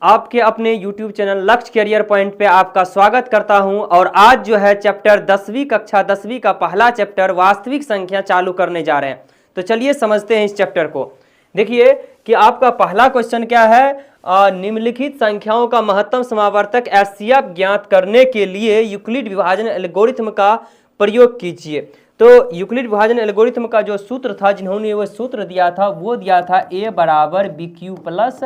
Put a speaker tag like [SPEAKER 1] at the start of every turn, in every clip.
[SPEAKER 1] आपके अपने YouTube channel लक्ष्य करियर पॉइंट पे आपका स्वागत करता हूं। और आज जो है चैप्टर 10वीं कक्षा 10वीं का पहला चैप्टर वास्तविक संख्या चालू करने जा रहे हैं। तो चलिए समझते हैं इस चैप्टर को। देखिए कि आपका पहला क्वेश्चन क्या है, निम्नलिखित संख्याओं का महत्तम समावर्तक एचसीएफ ज्ञात करने के लिए यूक्लिड विभाजन एल्गोरिथ्म का प्रयोग कीजिए। तो यूक्लिड विभाजन एल्गोरिथ्म का जो सूत्र था, जिन्होंने वो सूत्र दिया था वो दिया था a बराबर बी क्यू प्लस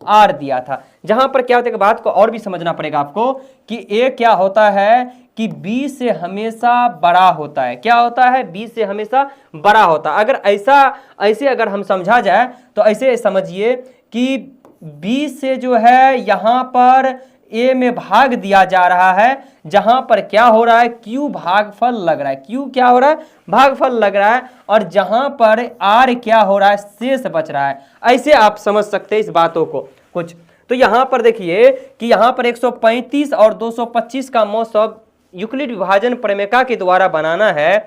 [SPEAKER 1] आर दिया था। जहां पर क्या होता है, बात को और भी समझना पड़ेगा आपको कि a क्या होता है कि b से हमेशा बड़ा होता है। क्या होता है? b से हमेशा बड़ा होता है। अगर ऐसे अगर हम समझा जाए तो ऐसे समझिए कि b से जो है यहाँ पर a में भाग दिया जा रहा है, जहां पर क्या हो रहा है, q भागफल लग रहा है। q क्या हो रहा है? भागफल लग रहा है। और जहां पर r क्या हो रहा है, शेष बच रहा है। ऐसे आप समझ सकते हैं इस बातों को कुछ। तो यहां पर देखिए कि यहां पर 135 और 225 का मौसम यूक्लिड विभाजन प्रमेय के द्वारा बनाना है।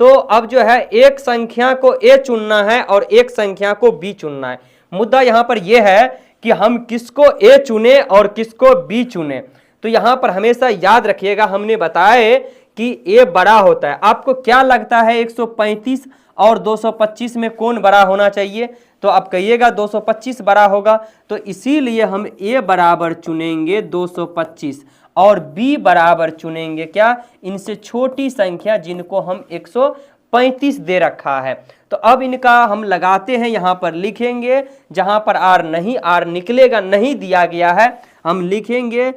[SPEAKER 1] तो अब जो है एक संख्या को a चुनना है और एक संख्या को b चुनना है। मुद्दा यहां पर यह है कि हम किसको a चुने और किसको b चुने। तो यहां पर हमेशा याद रखिएगा, हमने बताया कि a बड़ा होता है। आपको क्या लगता है 135 और 225 में कौन बड़ा होना चाहिए? तो आप कहिएगा 225 बड़ा होगा। तो इसीलिए हम a बराबर चुनेंगे 225 और b बराबर चुनेंगे क्या? इनसे छोटी संख्या जिनको हम 135 दे रखा है। तो अब इनका हम लगाते हैं, यहां पर लिखेंगे, जहां पर r नहीं, r निकलेगा, नहीं दिया गया है, हम लिखेंगे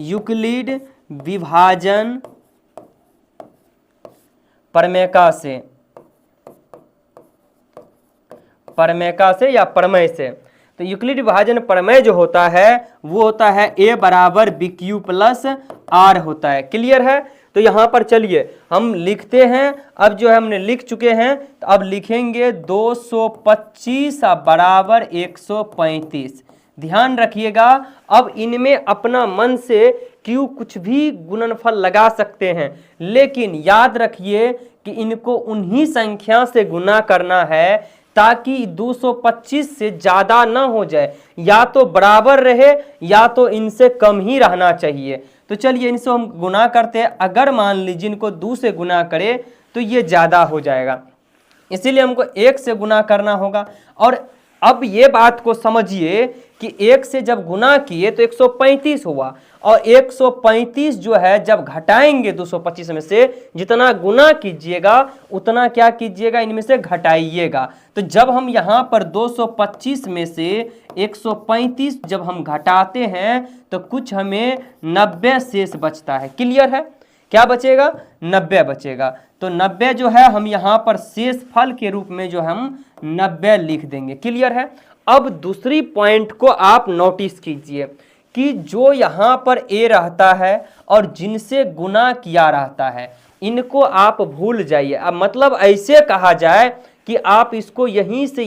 [SPEAKER 1] यूक्लिड विभाजन प्रमेय से या प्रमेय से। तो यूक्लिड विभाजन प्रमेय जो होता है वो होता है a बराबर बी क्यू प्लस आर होता है। क्लियर है? तो यहां पर चलिए हम लिखते हैं। अब जो है हमने लिख चुके हैं, तो अब लिखेंगे 225 बराबर 135। ध्यान रखिएगा, अब इनमें अपना मन से क्यों कुछ भी गुणनफल लगा सकते हैं, लेकिन याद रखिए कि इनको उन्हीं संख्या से गुना करना है ताकि 225 से ज्यादा ना हो जाए, या तो बराबर रहे या तो इनसे कम ही रहना चाहिए। तो चलिए इनसे हम गुना करते हैं। अगर मान लीजिए इनको 2 से गुना करें तो ये ज्यादा हो जाएगा, इसीलिए हमको 1 से गुना करना होगा। और अब ये बात को समझिए कि 1 से जब गुना किए तो 135 हुआ, और 135 जो है जब घटाएंगे 225 में से, जितना गुना कीजिएगा उतना क्या कीजिएगा, इनमें से घटाइएगा। तो जब हम यहाँ पर 225 में से 135 जब हम घटाते हैं तो कुछ हमें 90 शेष बचता है। क्लियर है? क्या बचेगा? 90 बचेगा। तो 90 जो है हम यहाँ पर शेष फल के रूप में जो हम 90 लिख देंगे। क्लियर है? अब दूसरी पॉइंट को आप नोटिस कीजिए कि जो यहाँ पर a रहता है और जिनसे गुना किया रहता है, इनको आप भूल जाइए। अब मतलब ऐसे कहा जाए कि आप इसको यहीं से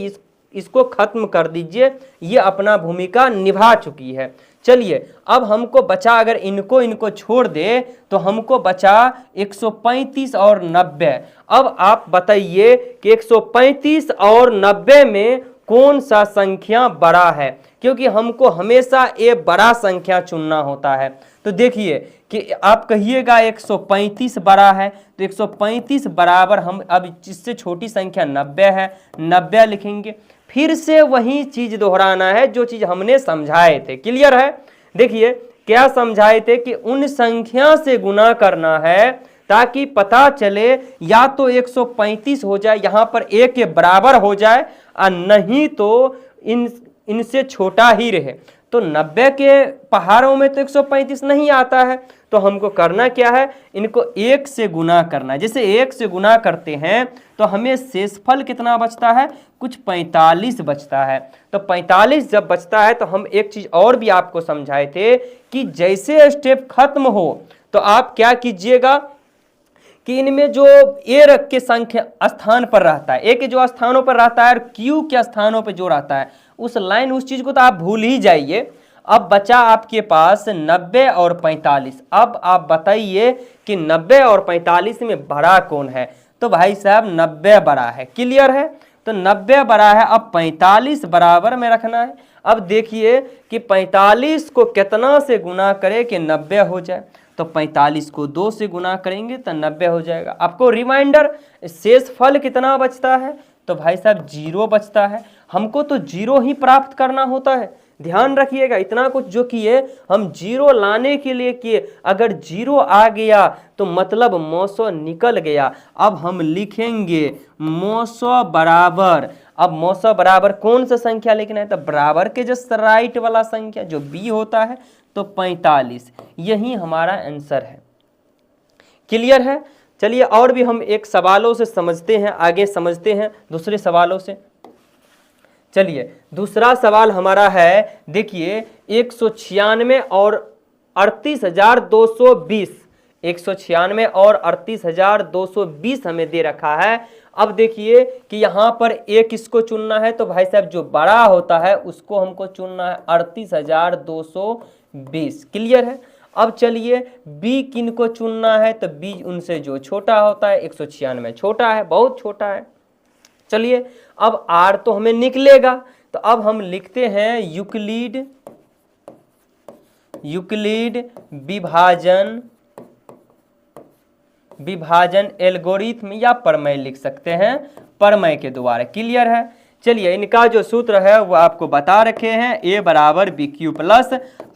[SPEAKER 1] इसको खत्म कर दीजिए, ये अपना भूमिका निभा चुकी है। चलिए अब हमको बचा, अगर इनको छोड़ दे तो हमको बचा 135 और 90। अब आप बताइए कि 135 और 90 में कौन सा संख्या बड़ा है, क्योंकि हमको हमेशा ए बड़ा संख्या चुनना होता है। तो देखिए कि आप कहिएगा 135 बड़ा है, तो 135 बराबर हम अब इससे छोटी संख्या 90 है, 90 लिखेंगे। फिर से वही चीज दोहराना है जो चीज हमने समझाए थे। क्लियर है? देखिए क्या समझाए थे कि उन संख्या से गुना करना है ताकि पता चले या तो 135 हो जाए, यहां पर a के बराबर हो जाए, और नहीं तो इनसे छोटा ही रहे। तो 90 के पहाड़ों में तो 135 नहीं आता है, तो हमको करना क्या है, इनको 1 से गुना करना है। जैसे 1 से गुना करते हैं तो हमें शेषफल कितना बचता है, कुछ 45 बचता है। तो 45 जब बचता है तो हम एक चीज और भी आपको समझाए थे कि जैसे स्टेप खत्म हो तो आप क्या कीजिएगा कि इनमें जो ए रख के संख्या स्थान पर रहता है, ए के जो स्थानों पर रहता है और क्यू के स्थानों पर जो रहता है, उस लाइन उस चीज को तो आप भूल ही जाइए। अब बचा आपके पास 90 और 45। अब आप बताइए कि 90 और 45 में बड़ा कौन है? तो भाई साहब 90 बड़ा है। क्लियर है? तो 90 बड़ा है, अब 45 बराबर में रखना है। अब देखिए कि 45 को कितना से गुना करे कि 90 हो जाए, तो 45 को 2 से गुना करेंगे तो 90 हो जाएगा। आपको रिमाइंडर शेष फल कितना बचता है, तो भाई साहब 0 बचता है। हमको तो 0 ही प्राप्त करना होता है, ध्यान रखिएगा। इतना कुछ जो किए हम 0 लाने के लिए किए, अगर 0 आ गया तो मतलब 900 निकल गया। अब हम लिखेंगे 900 बराबर, अब 900 बराबर कौन सा संख्या लिखना है, तो बराबर के जस्ट राइट वाला संख्या जो b होता है, तो 45, यही हमारा आंसर है। क्लियर है? चलिए और भी हम एक सवालों से समझते हैं, आगे समझते हैं दूसरे सवालों से। चलिए दूसरा सवाल हमारा है, देखिए 196 और 38,220, 196 और 38,220 हमें दे रखा है। अब देखिए कि यहाँ पर एक इसको चुनना है, तो भाई साहब जो बड़ा होता है उसको हमको चुनना है 38,220। क्लियर है? अब चलिए b किन को चुनना है, तो b उनसे जो छोटा होता है, 196 छोटा है, बहुत छोटा है। चलिए अब r तो हमें निकलेगा, तो अब हम लिखते हैं यूक्लिड विभाजन एल्गोरिथम, या प्रमेय लिख सकते हैं, प्रमेय के द्वारा। क्लियर है? चलिए इनका जो सूत्र है वो आपको बता रखे हैं, a बराबर BQ प्लस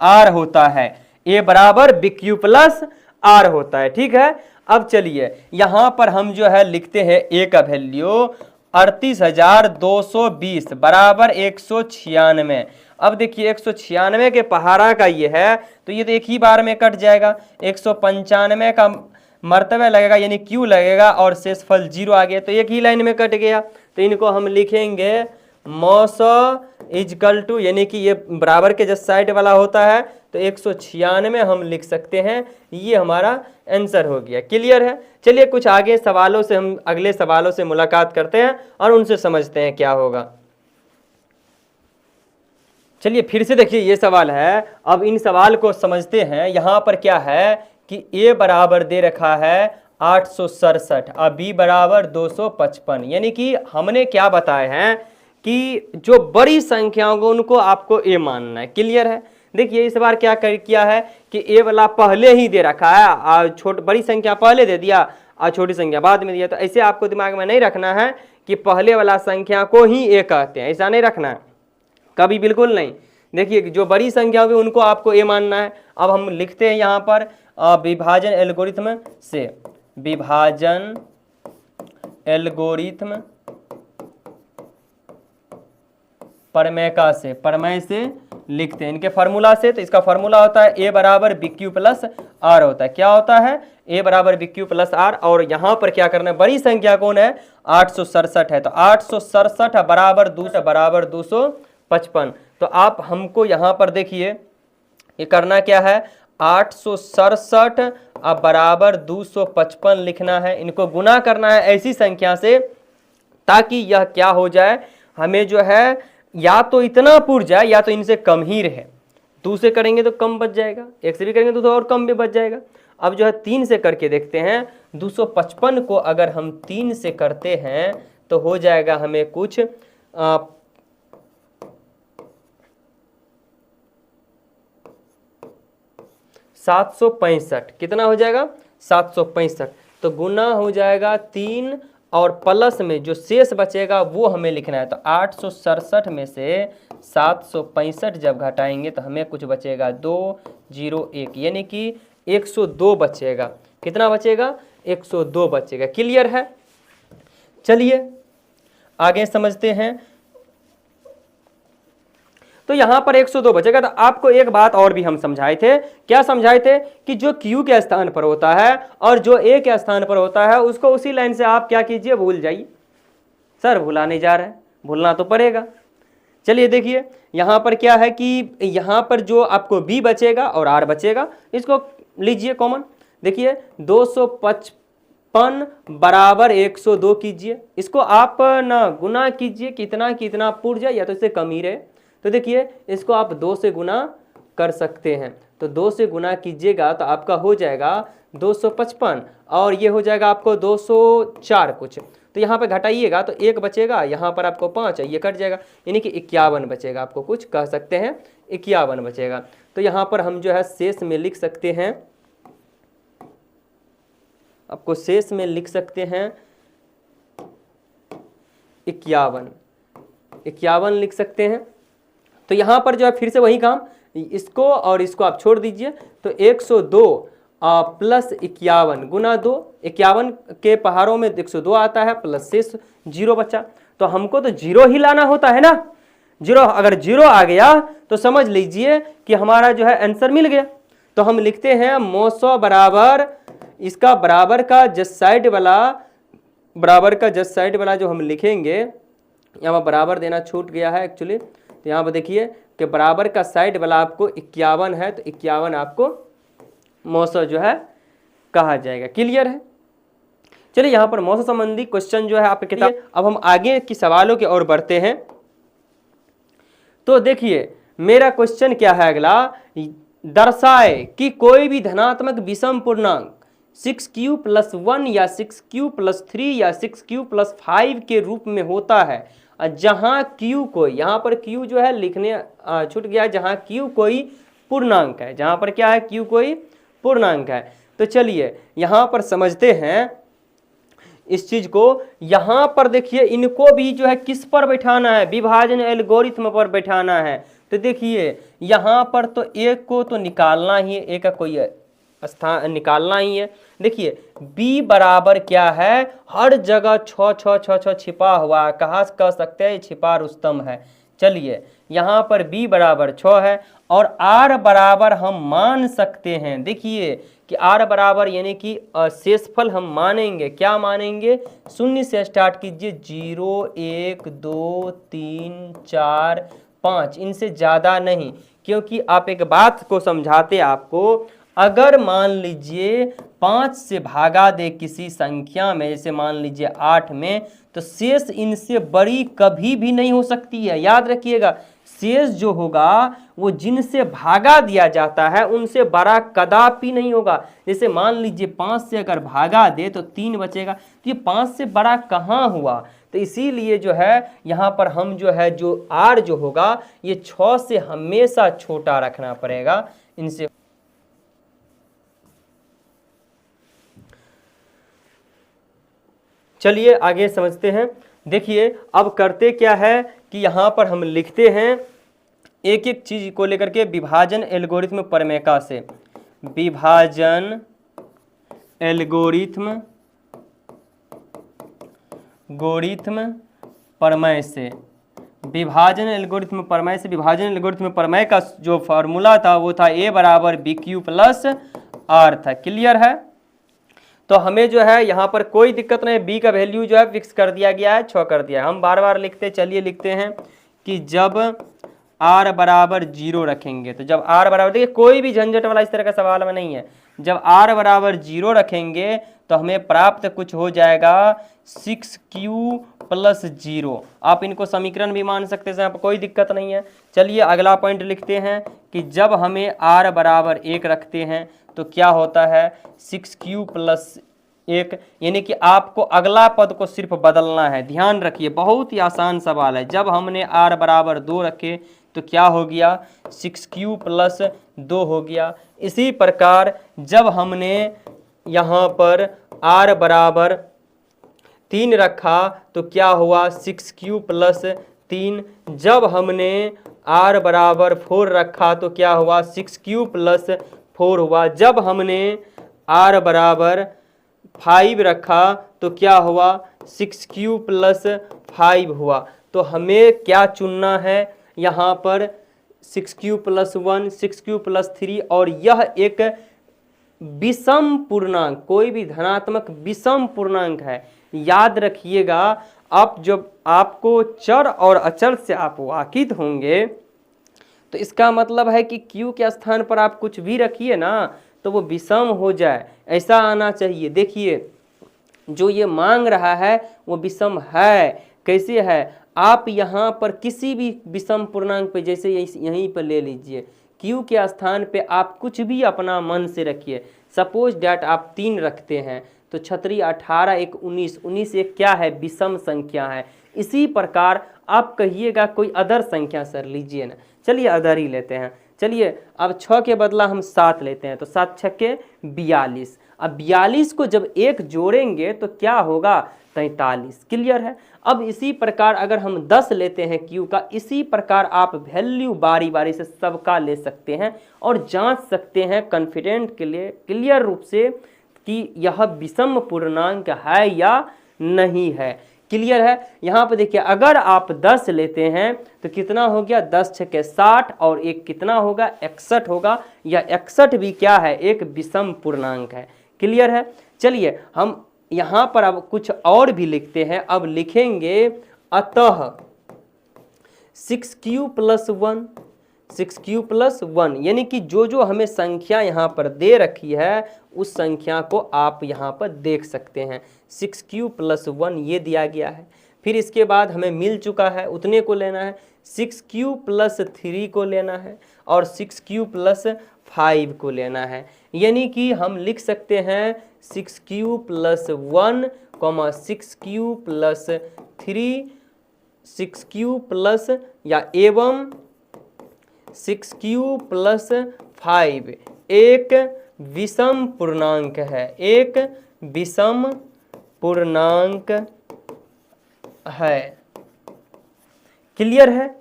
[SPEAKER 1] R होता है, a बराबर BQ प्लस R होता है। ठीक है, अब चलिए यहां पर हम जो है लिखते हैं a का वैल्यू 38,220 बराबर 196। अब देखिए 196 के पहाड़ा का ये है, तो ये तो एक ही बार में कट जाएगा, 195 का मर्तबा लगेगा यानी क्यू लगेगा, और शेषफल 0 आ गया, तो एक ही लाइन में कट गया। तो इनको हम लिखेंगे 900 इजकल टू, यानी कि ये बराबर के जस्ट साइड वाला होता है, तो 196 हम लिख सकते हैं, ये हमारा आंसर हो गया। क्लियर है? चलिए कुछ आगे सवालों से हम अगले सवालों से मुलाकात करते हैं और उनसे समझते हैं क्या होगा। चलिए फिर से देखिए ये सवाल है, अब इन सवाल को समझते हैं। यहाँ पर क्या है कि a बराबर दे रखा है 867 और b बराबर 255, यानी कि हमने क्या बताया है कि जो बड़ी संख्याओं को उनको आपको a मानना है। क्लियर है? देखिए इस बार क्या किया है कि a वाला पहले ही दे रखा है और बड़ी संख्या पहले दे दिया और छोटी संख्या बाद में दिया। तो ऐसे आपको दिमाग में नहीं रखना है कि पहले वाला संख्या को ही a कहते हैं, ऐसा नहीं रखना है कभी, बिल्कुल नहीं। देखिए जो बड़ी संख्या होगी उनको आपको a मानना है। अब हम लिखते हैं यहाँ पर विभाजन एल्गोरिथम से, विभाजन एल्गोरिथम प्रमेय से लिखते हैं इनके फार्मूला से। तो इसका फार्मूला होता है a बराबर BQ प्लस R होता है। क्या होता है? a बराबर BQ प्लस R। और यहाँ पर क्या करना है, बड़ी संख्या कौन है, 867 है, तो 867 बराबर 255। तो आप हमको यहाँ पर देखिए ये करना क्या है, 867 अब बराबर 255 लिखना है, इनको गुना करना है ऐसी संख्या से ताकि यह क्या हो जाए, हमें जो है या तो इतना पूर जाए या तो इनसे कम ही रहे। 2 से करेंगे तो कम बच जाएगा, 1 से भी करेंगे तो और कम भी बच जाएगा। अब जो है 3 से करके देखते हैं, 255 को अगर हम 3 से करते हैं तो हो जाएगा हमें कुछ 765। कितना हो जाएगा? 765। तो गुना हो जाएगा 3 और प्लस में जो शेष बचेगा वो हमें लिखना है। तो 867 में से 765 जब घटाएंगे तो हमें कुछ बचेगा 201, यानी कि 102 बचेगा। कितना बचेगा? 102 बचेगा। क्लियर है? चलिए आगे समझते हैं। तो यहां पर 102 बचेगा। तो आपको एक बात और भी हम समझाए थे। क्या समझाए थे? कि जो Q के स्थान पर होता है और जो A के स्थान पर होता है उसको उसी लाइन से आप क्या कीजिए, भूल जाइए। सर भुला नहीं जा रहे हैं, भूलना तो पड़ेगा। चलिए देखिए यहां पर क्या है कि यहां पर जो आपको B बचेगा और R बचेगा, इसको लीजिए कॉमन। देखिए 255 बराबर 102 कीजिए, इसको आप ना गुना कीजिए, कितना पूर जाए या तो इससे कम ही रहे। तो देखिए इसको आप 2 से गुना कर सकते हैं, तो 2 से गुना कीजिएगा तो आपका हो जाएगा 255 और ये हो जाएगा आपको 204 कुछ। तो यहाँ पे घटाइएगा तो 1 बचेगा, यहाँ पर आपको 5 है, ये कट जाएगा, यानी कि 51 बचेगा, आपको कुछ कह सकते हैं 51 बचेगा। तो यहाँ पर हम जो है शेष में लिख सकते हैं, आपको शेष में लिख सकते हैं 51 लिख सकते हैं। तो यहाँ पर जो है फिर से वही काम, इसको और इसको आप छोड़ दीजिए, तो 102 प्लस 51 गुना 2, 51 के पहाड़ों में 102 आता है, प्लस शेष 0 बचा। तो हमको तो 0 ही लाना होता है ना, 0, अगर 0 आ गया तो समझ लीजिए कि हमारा जो है आंसर मिल गया। तो हम लिखते हैं मौसो बराबर, इसका बराबर का जस्ट साइड वाला जो हम लिखेंगे, यहाँ पर बराबर देना छूट गया है एक्चुअली, तो यहाँ पर देखिए कि बराबर का साइड वाला आपको 51 है, तो 51 आपको मौसो जो है कहा जाएगा। क्लियर है? चलिए यहाँ पर मौसम संबंधी क्वेश्चन जो है आपके किताब। अब हम आगे की सवालों की ओर बढ़ते हैं। तो देखिए मेरा क्वेश्चन क्या है अगला, दर्शाए कि कोई भी धनात्मक विषम पूर्णांक 6q + 1 या 6q + 3 या 6q + 5 के रूप में होता है, जहां q कोई, यहाँ पर q जो है लिखने छूट गया, जहां q कोई पूर्णांक है, जहां पर क्या है, q कोई पूर्णांक है। तो चलिए यहाँ पर समझते हैं इस चीज को। यहाँ पर देखिए इनको भी जो है किस पर बैठाना है, विभाजन एल्गोरिथ्म पर बैठाना है। तो देखिए यहाँ पर तो एक को तो निकालना ही है, एक का कोई स्थान निकालना ही है। देखिए b बराबर क्या है, हर जगह 6 6 6 6 छिपा हुआ है, कहाँ कह सकते हैं छिपा रुस्तम है। चलिए यहाँ पर b बराबर 6 है और r बराबर हम मान सकते हैं, देखिए कि r बराबर यानी कि शेषफल हम मानेंगे, क्या मानेंगे, 0 से स्टार्ट कीजिए, 0 1 2 3 4 5, इनसे ज़्यादा नहीं। क्योंकि आप एक बात को समझाते आपको, अगर मान लीजिए 5 से भागा दे किसी संख्या में, जैसे मान लीजिए 8 में, तो शेष इनसे बड़ी कभी भी नहीं हो सकती है। याद रखिएगा, शेष जो होगा वो जिनसे भागा दिया जाता है उनसे बड़ा कदापि नहीं होगा। जैसे मान लीजिए 5 से अगर भागा दे तो 3 बचेगा, तो ये 5 से बड़ा कहाँ हुआ। तो इसीलिए जो है यहाँ पर हम जो है जो r जो होगा ये 6 से हमेशा छोटा रखना पड़ेगा इनसे। चलिए आगे समझते हैं। देखिए अब करते क्या है कि यहाँ पर हम लिखते हैं एक एक चीज को लेकर के, विभाजन एल्गोरिथ्म प्रमेय से, विभाजन एल्गोरिथ्म प्रमेय से, विभाजन एल्गोरिथ्म प्रमेय से। विभाजन एल्गोरिथ्म प्रमेय का जो फॉर्मूला था वो था a बराबर bq + r था। क्लियर है? तो हमें जो है यहाँ पर कोई दिक्कत नहीं, b का वैल्यू जो है फिक्स कर दिया गया है, 6 कर दिया है। हम बार बार लिखते, चलिए लिखते हैं कि जब r बराबर 0 रखेंगे, तो जब r बराबर, देखिए कोई भी झंझट वाला इस तरह का सवाल में नहीं है, जब r बराबर 0 रखेंगे तो हमें प्राप्त कुछ हो जाएगा 6q + 0। आप इनको समीकरण भी मान सकते हैं, यहाँ पर कोई दिक्कत नहीं है। चलिए अगला पॉइंट लिखते हैं कि जब हमें r बराबर 1 रखते हैं तो क्या होता है, 6q + 1, यानी कि आपको अगला पद को सिर्फ बदलना है। ध्यान रखिए बहुत ही आसान सवाल है। जब हमने r बराबर 2 रखे तो क्या हो गया, 6q + 2 हो गया। इसी प्रकार जब हमने यहाँ पर r बराबर 3 रखा तो क्या हुआ, 6q + 3। जब हमने r बराबर 4 रखा तो क्या हुआ, 6q + 4 हुआ। जब हमने r बराबर 5 रखा तो क्या हुआ, 6q + 5 हुआ। तो हमें क्या चुनना है यहाँ पर, 6q + 1, 6q + 3, और यह एक विषम पूर्णांक, कोई भी धनात्मक विषम पूर्णांक है। याद रखिएगा, अब जब आपको चर और अचर से आप वाकिफ होंगे तो इसका मतलब है कि q के स्थान पर आप कुछ भी रखिए ना तो वो विषम हो जाए, ऐसा आना चाहिए। देखिए जो ये मांग रहा है वो विषम है। कैसे है, आप यहाँ पर किसी भी विषम पूर्णांक पे, जैसे यहीं पर ले लीजिए, q के स्थान पे आप कुछ भी अपना मन से रखिए। सपोज डैट आप 3 रखते हैं तो 6 18 1 19, 19 एक क्या है, विषम संख्या है। इसी प्रकार आप कहिएगा कोई अदर संख्या सर लीजिए ना, चलिए अदर ही लेते हैं। चलिए अब 6 के बदला हम 7 लेते हैं, तो 7 छक्के 42। अब 42 को जब एक जोड़ेंगे तो क्या होगा, 43। क्लियर है। अब इसी प्रकार अगर हम 10 लेते हैं क्यू का, इसी प्रकार आप वैल्यू बारी बारी से सबका ले सकते हैं और जांच सकते हैं कॉन्फिडेंट के लिए क्लियर रूप से कि यह विषम पूर्णांक है या नहीं है। क्लियर है। यहाँ पर देखिए अगर आप 10 लेते हैं तो कितना हो गया, 10 छक्के 60 और एक कितना होगा, 61 होगा। यह 61 भी क्या है, एक विषम पूर्णांक है। क्लियर है। चलिए हम यहाँ पर अब कुछ और भी लिखते हैं। अब लिखेंगे अतः 6q + 1, 6q + 1, यानी कि जो जो हमें संख्या यहाँ पर दे रखी है उस संख्या को आप यहाँ पर देख सकते हैं। 6q + 1 ये दिया गया है। फिर इसके बाद हमें मिल चुका है उतने को लेना है, 6q + 3 को लेना है और 6q + 5 को लेना है। यानी कि हम लिख सकते हैं 6q + 1, 6q + 3, 6q प्लस या एवं 6q + 5 एक विषम पूर्णांक है, एक विषम पूर्णांक है। क्लियर है।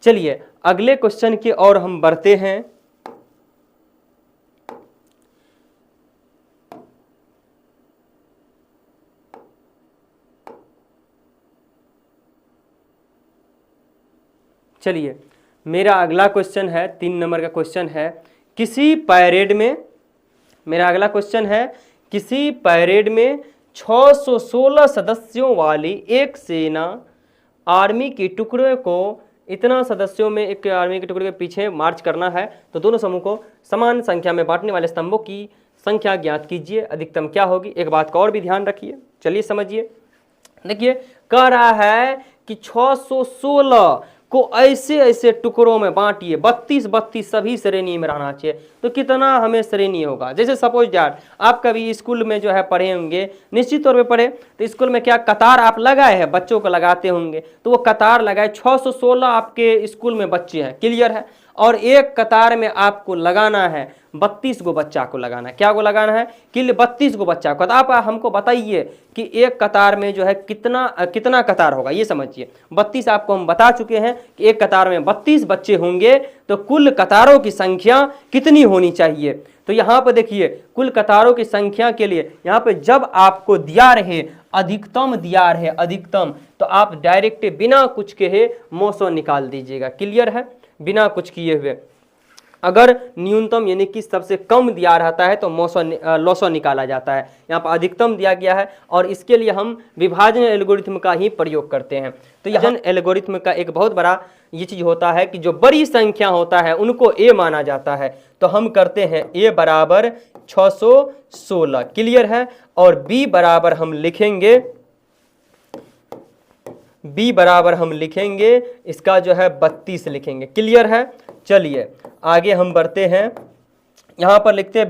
[SPEAKER 1] चलिए अगले क्वेश्चन की ओर हम बढ़ते हैं। चलिए मेरा अगला क्वेश्चन है, 3 नंबर का क्वेश्चन है। किसी परेड में, मेरा अगला क्वेश्चन है, किसी परेड में 616 सदस्यों वाली एक सेना आर्मी के टुकड़े को, इतना सदस्यों में एक आर्मी के टुकड़े के पीछे मार्च करना है, तो दोनों समूह को समान संख्या में बांटने वाले स्तंभों की संख्या ज्ञात कीजिए, अधिकतम क्या होगी। एक बात का और भी ध्यान रखिए, चलिए समझिए। देखिए कह रहा है कि 616 को ऐसे ऐसे टुकड़ों में बांटिए, 32 सभी श्रेणी में रहना चाहिए। तो कितना हमें श्रेणी होगा, जैसे सपोज दैट आप कभी स्कूल में जो है पढ़े होंगे, निश्चित तौर पे पढ़े, तो स्कूल में क्या कतार आप लगाए हैं, बच्चों को लगाते होंगे, तो वो कतार लगाए, 616 आपके स्कूल में बच्चे हैं। क्लियर है। और एक कतार में आपको लगाना है 32 गो बच्चा को लगाना है। क्या को लगाना है कि 32 गो बच्चा को। तो आप हमको बताइए कि एक कतार में जो है कितना कतार होगा, ये समझिए। 32 आपको हम बता चुके हैं कि एक कतार में 32 बच्चे होंगे, तो कुल कतारों की संख्या कितनी होनी चाहिए। तो यहाँ पर देखिए कुल कतारों की संख्या के लिए यहाँ पे जब आपको दिया रहे, अधिकतम दिया रहे अधिकतम, तो आप डायरेक्ट बिना कुछ कहे मोसो निकाल दीजिएगा। क्लियर है। बिना कुछ किए हुए। अगर न्यूनतम यानी कि सबसे कम दिया रहता है तो लॉसो निकाला जाता है। यहाँ पर अधिकतम दिया गया है और इसके लिए हम विभाजन एल्गोरिथम का ही प्रयोग करते हैं। तो विभाजन एल्गोरिथम का एक बहुत बड़ा ये चीज होता है कि जो बड़ी संख्या होता है उनको ए माना जाता है। तो हम करते हैं ए बराबर 616। क्लियर है। और बी बराबर हम लिखेंगे, b बराबर हम लिखेंगे इसका जो है 32 लिखेंगे। क्लियर है। चलिए आगे हम बढ़ते हैं। यहां पर लिखते हैं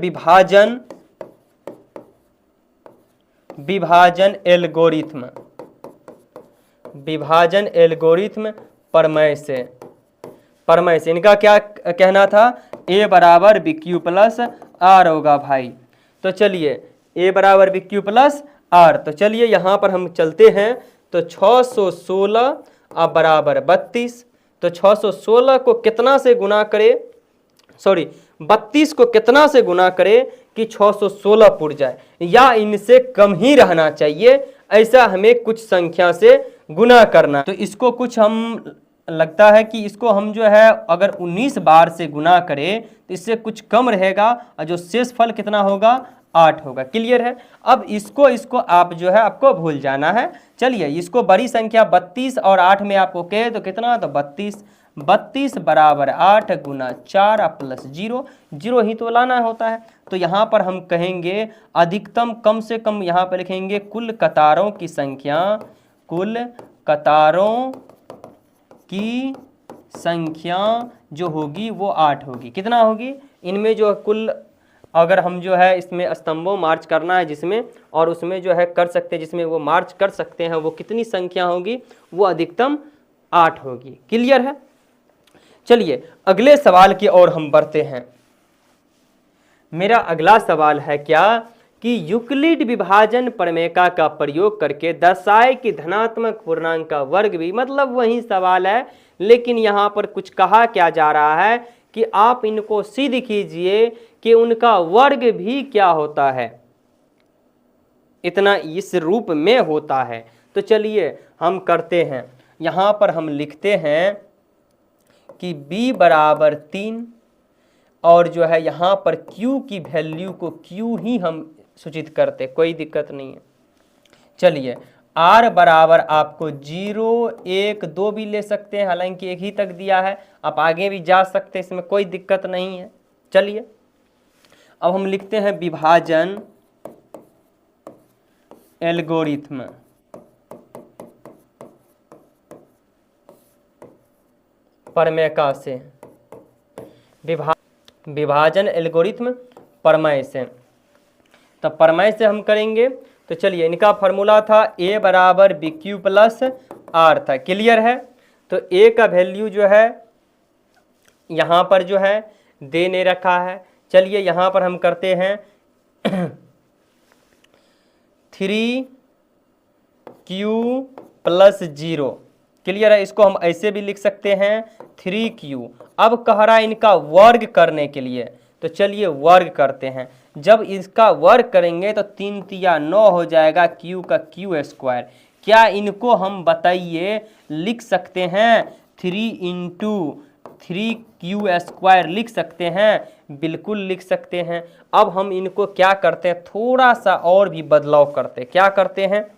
[SPEAKER 1] विभाजन एल्गोरिथम, विभाजन एल्गोरिथम प्रमेय से इनका क्या कहना था, a बराबर BQ + R होगा भाई। तो चलिए a बराबर BQ + R। तो चलिए यहां पर हम चलते हैं। तो 616 अब बराबर 32। तो 616 को कितना से गुना करे, 32 को कितना से गुना करे कि 616 पुर जाए, या इनसे कम ही रहना चाहिए, ऐसा हमें कुछ संख्या से गुना करना। तो इसको कुछ हम लगता है कि इसको हम जो है अगर 19 बार से गुना करें तो इससे कुछ कम रहेगा और जो शेष फल कितना होगा, 8 होगा। क्लियर है। अब इसको आप जो है आपको भूल जाना है। चलिए इसको बड़ी संख्या 32 और 8 में आपको कहे तो कितना, तो 32 बराबर 8 गुना 4 प्लस 0 ही तो लाना होता है। तो यहाँ पर हम कहेंगे अधिकतम कम से कम, यहाँ पर लिखेंगे कुल कतारों की संख्या, कुल कतारों की संख्या जो होगी वो 8 होगी। कितना होगी, इनमें जो कुल अगर हम जो है इसमें स्तंभों मार्च करना है जिसमें, और उसमें जो है कर सकते हैं जिसमें वो मार्च कर सकते हैं, वो कितनी संख्या होगी, वो अधिकतम 8 होगी। क्लियर है। चलिए अगले सवाल की ओर हम बढ़ते हैं। मेरा अगला सवाल है क्या कि यूक्लिड विभाजन प्रमेयका का प्रयोग करके दर्शाए कि धनात्मक पूर्णांक का वर्ग भी, मतलब वही सवाल है लेकिन यहाँ पर कुछ कहा क्या जा रहा है कि आप इनको सिद्ध कीजिए कि उनका वर्ग भी क्या होता है, इतना इस रूप में होता है। तो चलिए हम करते हैं। यहाँ पर हम लिखते हैं कि b बराबर 3 और जो है यहाँ पर q की वैल्यू को q ही हम सूचित करते, कोई दिक्कत नहीं है। चलिए r बराबर आपको 0, 1, 2 भी ले सकते हैं, हालांकि एक ही तक दिया है, आप आगे भी जा सकते हैं, इसमें कोई दिक्कत नहीं है। चलिए अब हम लिखते हैं विभाजन एल्गोरिथ्म। प्रमेयका से विभाजन एल्गोरिथ्म प्रमेय से, तब प्रमेय से हम करेंगे। तो चलिए इनका फॉर्मूला था a बराबर बी क्यू प्लस आर था। क्लियर है। तो a का वैल्यू जो है यहाँ पर जो है दे नहीं रखा है। चलिए यहाँ पर हम करते हैं 3q प्लस 0। क्लियर है। इसको हम ऐसे भी लिख सकते हैं 3q। अब कह रहा है इनका वर्ग करने के लिए, तो चलिए वर्ग करते हैं। जब इसका वर्ग करेंगे तो 3 तिया 9 हो जाएगा, q का q स्क्वायर। क्या इनको हम बताइए लिख सकते हैं 3 इंटू 3q स्क्वायर लिख सकते हैं? बिल्कुल लिख सकते हैं। अब हम इनको क्या करते हैं, थोड़ा सा और भी बदलाव करते हैं। क्या करते हैं,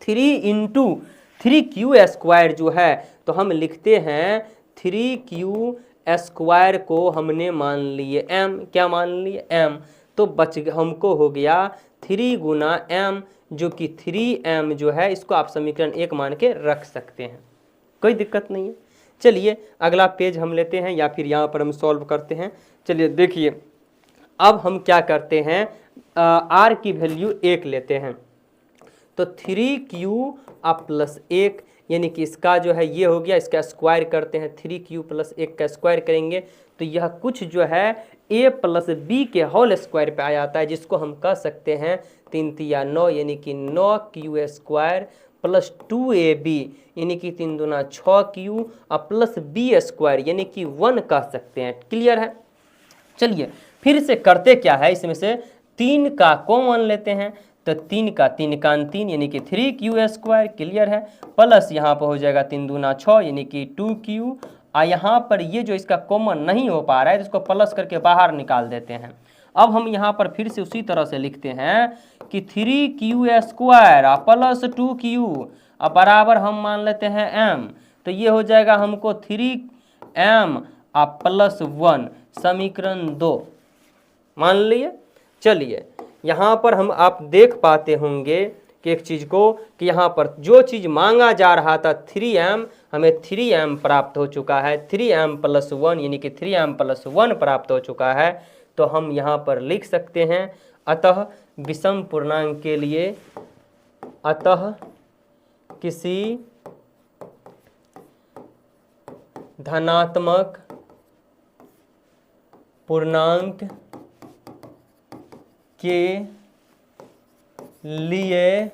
[SPEAKER 1] 3 इंटू 3q स्क्वायर जो है तो हम लिखते हैं 3q स्क्वायर को हमने मान लिए m। क्या मान लिए? m। तो बच हमको हो गया 3 गुना m, जो कि 3m जो है, इसको आप समीकरण 1 मान के रख सकते हैं, कोई दिक्कत नहीं है। चलिए अगला पेज हम लेते हैं या फिर यहाँ पर हम सॉल्व करते हैं। चलिए देखिए अब हम क्या करते हैं, r की वैल्यू 1 लेते हैं। तो 3q प्लस 1 यानी कि इसका जो है ये हो गया, इसका स्क्वायर करते हैं, 3q प्लस 1 का स्क्वायर करेंगे तो यह कुछ जो है a प्लस b के होल स्क्वायर पे आ जाता है, जिसको हम कह सकते हैं 3 तिया 9 यानी कि 9q स्क्वायर प्लस 2ab यानी कि 3 दूना 6q प्लस b स्क्वायर यानी कि 1 कह सकते हैं। क्लियर है। चलिए फिर से करते क्या है, इसमें से 3 का कॉमन लेते हैं, तो 3 का 3 यानी कि 3q स्क्वायर। क्लियर है। प्लस यहाँ पर हो जाएगा 3 दूना 6 यानी कि 2q। यहाँ पर ये जो इसका कॉमन नहीं हो पा रहा है तो इसको प्लस करके बाहर निकाल देते हैं। अब हम यहाँ पर फिर से उसी तरह से लिखते हैं कि 3q स्क्वायर प्लस 2q बराबर हम मान लेते हैं m। तो ये हो जाएगा हमको 3m प्लस 1, समीकरण 2 मान लिए। चलिए यहाँ पर हम आप देख पाते होंगे कि एक चीज़ को कि यहाँ पर जो चीज़ मांगा जा रहा था 3m, हमें 3m प्राप्त हो चुका है। 3m प्लस 1 यानी कि 3m प्लस 1 प्राप्त हो चुका है। तो हम यहाँ पर लिख सकते हैं अतः विषम पूर्णांक के लिए, अतः किसी धनात्मक पूर्णांक के लिए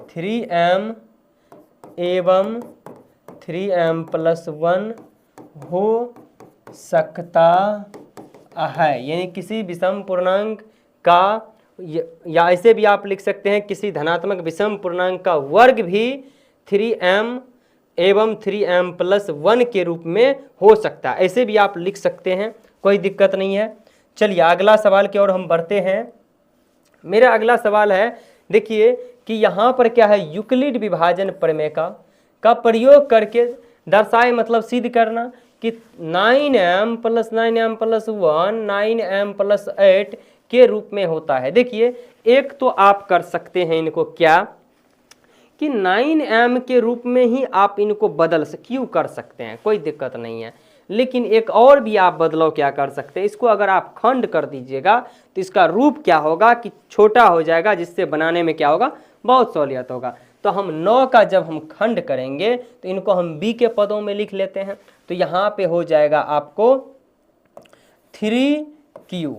[SPEAKER 1] 3m एवं 3m प्लस 1 हो सकता है। यानी किसी विषम पूर्णांक का, या ऐसे भी आप लिख सकते हैं किसी धनात्मक विषम पूर्णांक का वर्ग भी 3m एवं 3m प्लस 1 के रूप में हो सकता है। ऐसे भी आप लिख सकते हैं, कोई दिक्कत नहीं है। चलिए अगला सवाल की ओर हम बढ़ते हैं। मेरा अगला सवाल है, देखिए कि यहाँ पर क्या है, यूक्लिड विभाजन प्रमेय का प्रयोग करके दर्शाए, मतलब सिद्ध करना कि 9m plus 9m plus 1 9m plus 8 के रूप में होता है। देखिए एक तो आप कर सकते हैं इनको क्या कि 9m के रूप में ही आप इनको बदल क्यों कर सकते हैं, कोई दिक्कत नहीं है। लेकिन एक और भी आप बदलाव क्या कर सकते हैं, इसको अगर आप खंड कर दीजिएगा तो इसका रूप क्या होगा कि छोटा हो जाएगा, जिससे बनाने में क्या होगा, बहुत सहूलियत होगा। तो हम 9 का जब हम खंड करेंगे तो इनको हम b के पदों में लिख लेते हैं। तो यहाँ पे हो जाएगा आपको 3q,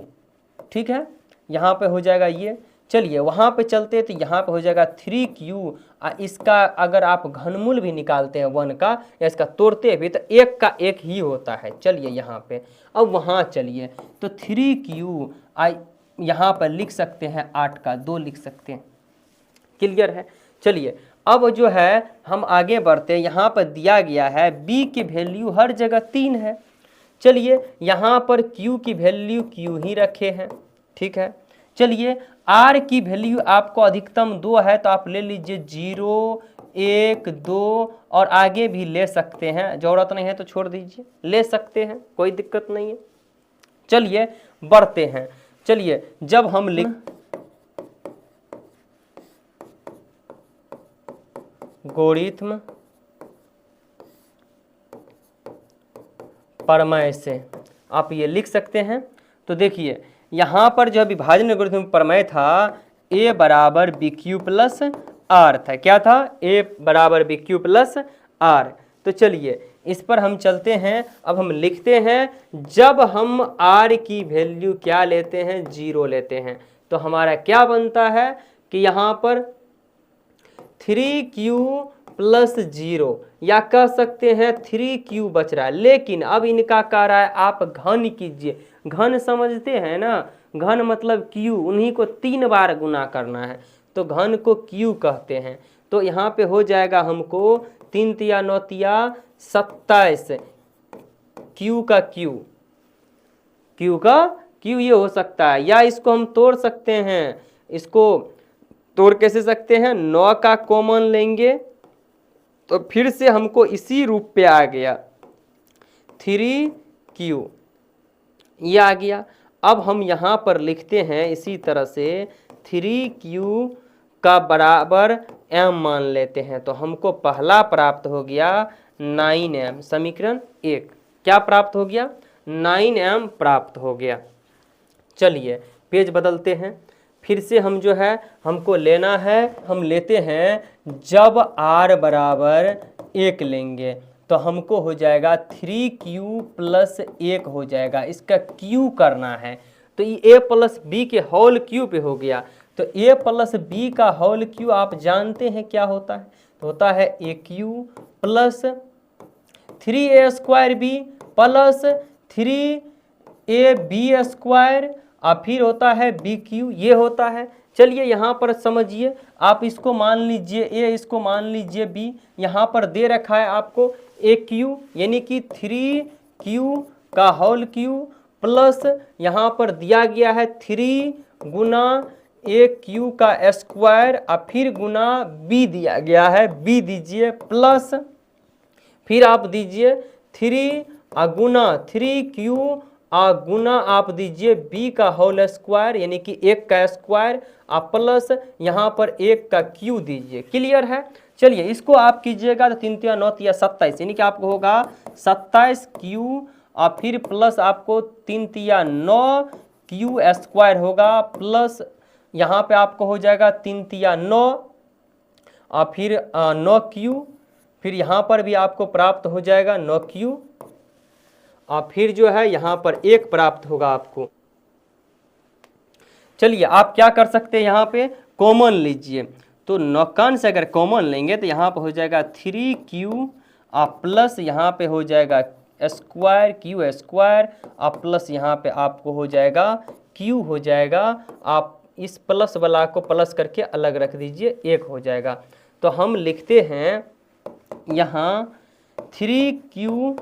[SPEAKER 1] ठीक है, यहाँ पे हो जाएगा ये। चलिए वहाँ पे चलते तो यहाँ पे हो जाएगा 3q। इसका अगर आप घनमूल भी निकालते हैं 1 का या इसका तोड़ते भी तो 1 का 1 ही होता है। चलिए यहाँ पे अब वहाँ चलिए तो 3q यहाँ पर लिख सकते हैं 8 का 2 लिख सकते हैं। क्लियर है। चलिए अब जो है हम आगे बढ़ते हैं। यहाँ पर दिया गया है b की वैल्यू हर जगह 3 है। चलिए यहाँ पर q की वैल्यू q ही रखे हैं, ठीक है। चलिए r की वैल्यू आपको अधिकतम 2 है तो आप ले लीजिए 0, 1, 2 और आगे भी ले सकते हैं, जरूरत नहीं है तो छोड़ दीजिए, ले सकते हैं, कोई दिक्कत नहीं है। चलिए बढ़ते हैं। चलिए जब हम लिख गोरिथम प्रमेय से आप ये लिख सकते हैं। तो देखिए यहाँ पर जो विभाजन एल्गोरिथम प्रमेय था a बराबर BQ प्लस R था। क्या था? a बराबर BQ प्लस R। तो चलिए इस पर हम चलते हैं। अब हम लिखते हैं जब हम R की वैल्यू क्या लेते हैं, 0 लेते हैं, तो हमारा क्या बनता है कि यहाँ पर 3q प्लस 0 या कह सकते हैं 3q बच रहा है। लेकिन अब इनका कह रहा है आप घन कीजिए। घन समझते हैं ना, घन मतलब q, उन्हीं को 3 बार गुना करना है तो घन को q कहते हैं। तो यहाँ पे हो जाएगा हमको 3 तिया 9 तिया 27, q का q, q का q ये हो सकता है। या इसको हम तोड़ सकते हैं, इसको तोड़ कैसे सकते हैं, 9 का कॉमन लेंगे तो फिर से हमको इसी रूप पे आ गया 3q, ये आ गया। अब हम यहाँ पर लिखते हैं इसी तरह से 3q का बराबर m मान लेते हैं तो हमको पहला प्राप्त हो गया 9m। समीकरण 1 क्या प्राप्त हो गया, 9m प्राप्त हो गया। चलिए पेज बदलते हैं। फिर से हम जो है हमको लेना है, हम लेते हैं जब r बराबर 1 लेंगे तो हमको हो जाएगा 3q प्लस 1 हो जाएगा। इसका q करना है तो ये a प्लस b के होल क्यू पे हो गया। तो a प्लस b का होल क्यू आप जानते हैं क्या होता है, तो होता है aq plus 3a square b plus 3ab square और फिर होता है BQ, ये होता है। चलिए यहाँ पर समझिए, आप इसको मान लीजिए A, इसको मान लीजिए B। यहाँ पर दे रखा है आपको AQ यानी कि 3Q का होल क्यू प्लस यहाँ पर दिया गया है 3 गुना AQ का स्क्वायर और फिर गुना B दिया गया है, B दीजिए प्लस फिर आप दीजिए 3 गुना 3Q गुना आप दीजिए b का होल स्क्वायर यानी कि 1 का स्क्वायर आप प्लस यहाँ पर 1 का q दीजिए। क्लियर है। चलिए इसको आप कीजिएगा तो 3 तिया 9 तिया 27 यानी कि आपको होगा 27q और फिर प्लस आपको 3 तिया 9q स्क्वायर होगा प्लस यहाँ पे आपको हो जाएगा 3 तिया 9 और फिर 9q, फिर यहाँ पर भी आपको प्राप्त हो जाएगा 9q और फिर जो है यहाँ पर 1 प्राप्त होगा आपको। चलिए आप क्या कर सकते हैं, यहाँ पे कॉमन लीजिए तो नौकान से अगर कॉमन लेंगे तो यहाँ पर हो जाएगा 3q और प्लस यहाँ पे हो जाएगा स्क्वायर q स्क्वायर और प्लस यहाँ पे आपको हो जाएगा q हो जाएगा। आप इस प्लस वाला को प्लस करके अलग रख दीजिए, 1 हो जाएगा। तो हम लिखते हैं यहाँ 3q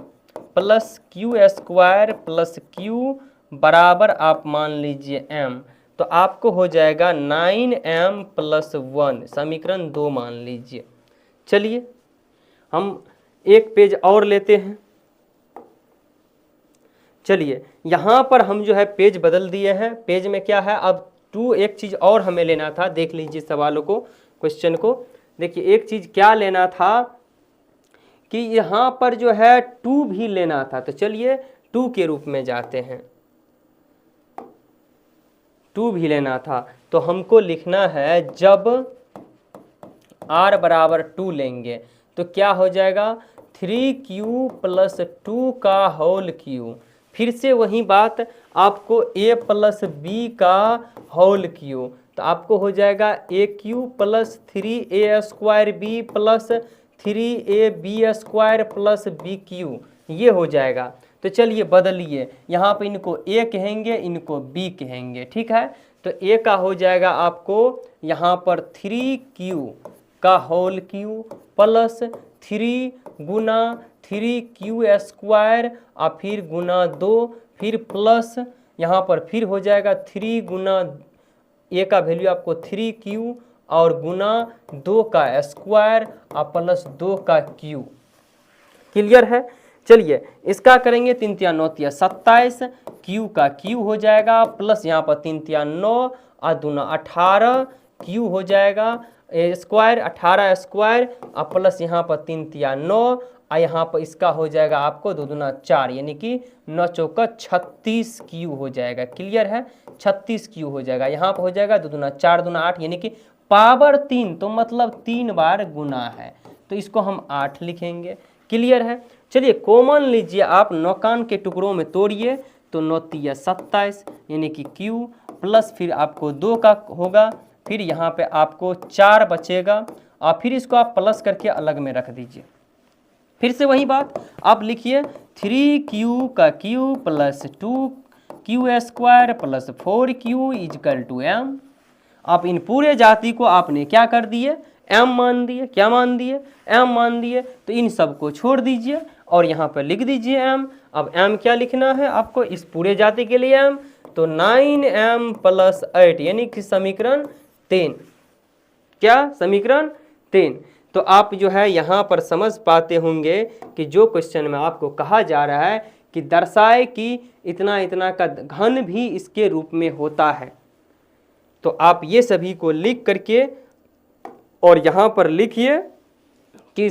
[SPEAKER 1] plus q square plus q बराबर आप मान लीजिए m, तो आपको हो जाएगा 9m प्लस 1, समीकरण 2 मान लीजिए। चलिए हम एक पेज और लेते हैं। चलिए यहाँ पर हम जो है पेज बदल दिए हैं। पेज में क्या है, अब एक चीज़ और हमें लेना था, देख लीजिए सवालों को, क्वेश्चन को। देखिए एक चीज़ क्या लेना था कि यहाँ पर जो है 2 भी लेना था, तो चलिए 2 के रूप में जाते हैं। 2 भी लेना था तो हमको लिखना है जब r बराबर 2 लेंगे तो क्या हो जाएगा 3q प्लस 2 का होल क्यू। फिर से वही बात, आपको a प्लस बी का होल क्यू, तो आपको हो जाएगा AQ plus 3a square B plus 3ab square plus BQ, ये हो जाएगा। तो चलिए बदलिए, यहाँ पे इनको a कहेंगे, इनको b कहेंगे, ठीक है। तो a का हो जाएगा आपको यहाँ पर 3q का होल क्यू प्लस 3 गुना 3q स्क्वायर और फिर गुना 2, फिर प्लस यहाँ पर फिर हो जाएगा 3 गुना a का वैल्यू आपको 3q और गुना 2 का स्क्वायर और प्लस 2 का q। क्लियर है। चलिए इसका करेंगे 3 तिया 9 तिया 27, q का q हो जाएगा प्लस यहाँ पर 3 तिया 9 और दूना 18, q हो जाएगा स्क्वायर 18 स्क्वायर और प्लस यहाँ पर 3 तिया 9 और यहाँ पर इसका हो जाएगा आपको 2 दूना 4, यानी कि 9 चौका 36 q हो जाएगा। क्लियर है, 36 q हो जाएगा। यहाँ पर हो जाएगा 2 दूना 4 दूना 8, यानी कि पावर 3, तो मतलब 3 बार गुना है, तो इसको हम 8 लिखेंगे। क्लियर है। चलिए कॉमन लीजिए आप, नौकान के टुकड़ों में तोड़िए, तो 9 तिया 27 यानी कि q प्लस फिर आपको 2 का होगा, फिर यहाँ पे आपको 4 बचेगा और फिर इसको आप प्लस करके अलग में रख दीजिए। फिर से वही बात आप लिखिए 3q का q plus 2q square plus 4q is equal to m। आप इन पूरे जाति को आपने क्या कर दिए, m मान दिए। क्या मान दिए, m मान दिए। तो इन सब को छोड़ दीजिए और यहाँ पर लिख दीजिए m। अब m क्या लिखना है आपको इस पूरे जाति के लिए m, तो 9m प्लस 8 यानी कि समीकरण 3। क्या समीकरण 3। तो आप जो है यहाँ पर समझ पाते होंगे कि जो क्वेश्चन में आपको कहा जा रहा है कि दर्शाए कि इतना इतना का घन भी इसके रूप में होता है, तो आप ये सभी को लिख करके और यहाँ पर लिखिए कि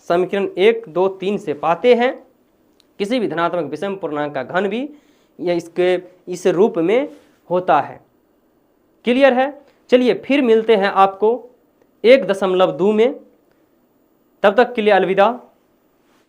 [SPEAKER 1] समीकरण 1 2 3 से पाते हैं किसी भी धनात्मक विषम पूर्णांक का घन भी या इसके इस रूप में होता है। क्लियर है। चलिए फिर मिलते हैं आपको 1.2 में, तब तक के लिए अलविदा।